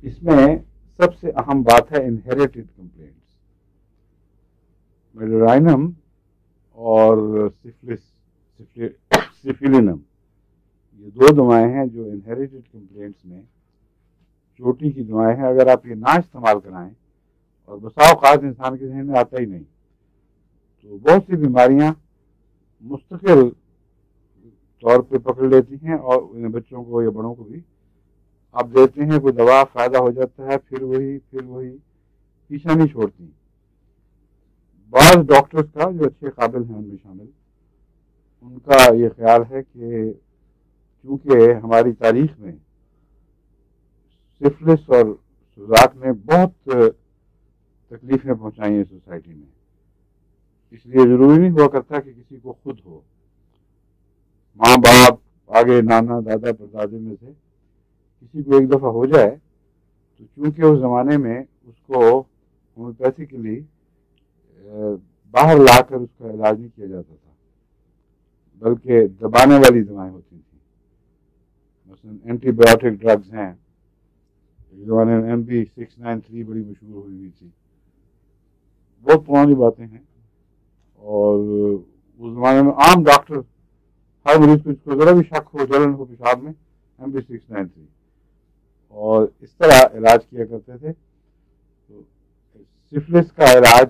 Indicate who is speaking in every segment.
Speaker 1: اس میں سب سے اہم بات ہے انہیریٹڈ کمپلینٹس. میڈورائنم اور سفلینم، یہ دو دوائیں ہیں جو انہیریٹڈ کمپلینٹس میں چوٹی کی دوائیں ہیں. اگر آپ یہ نہ استعمال کرائیں، اور بسا اوقات انسان کے ذہن میں آتا ہی نہیں، تو بہت سی بیماریاں مستقل طور پہ پکڑ لیتی ہیں، اور بچوں کو یا بڑوں کو بھی آپ دیتے ہیں کوئی دوا، فائدہ ہو جاتا ہے، پھر وہی پیچھا نہیں چھوڑتی. بعض ڈاکٹرز کا جو اچھے قابل ہیں ان میں شامل، ان کا یہ خیال ہے کہ چونکہ ہماری تاریخ میں سفلس اور سوزاک نے بہت تکلیفیں پہنچائی ہیں سوسائٹی میں، اس لیے ضروری نہیں ہوا کرتا کہ کسی کو خود ہو. ماں باپ آگے نانا دادا پردادے میں سے کسی کو ایک دفعہ ہو جائے تو چونکہ اس زمانے میں اس کو ہومیوپیتھیکلی باہر لا کر اس کا علاج نہیں کیا جاتا تھا، بلکہ دبانے والی دوائیں ہوتی تھیں. مثلا اینٹی بایوٹک ڈرگز ہیں، ایک زمانے میں MP693 بڑی مشہور ہوئی تھی. بہت پرانی باتیں ہیں، اور اس زمانے میں عام ڈاکٹر ہر مریض کو، اس کو ذرا بھی شک ہو، جلن ہو پیشاب میں، MP693 اور اس طرح علاج کیا کرتے تھے. تو سفلس کا علاج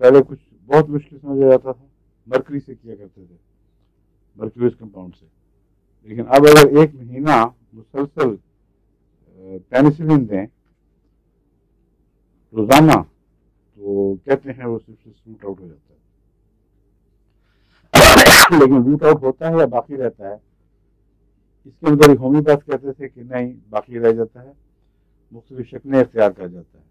Speaker 1: پہلے کچھ بہت مشکل سمجھا جاتا تھا، مرکری سے کیا کرتے تھے، مرکوریس کمپاؤنڈ سے. لیکن اب اگر 1 مہینہ مسلسل پینسلن دیں روزانہ، تو کہتے ہیں وہ سفلس روٹ آؤٹ ہو جاتا ہے. لیکن روٹ آؤٹ ہوتا ہے یا باقی رہتا ہے، اس کے اندر ہومیوپیتھ کہتے تھے کہ نہیں، باقی رہ جاتا ہے، مختلف شکلیں اختیار کر جاتا ہے،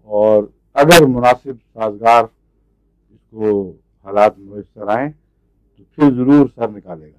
Speaker 1: اور اگر مناسب سازگار اس کو حالات میسر آئیں تو پھر ضرور سر نکالے گا.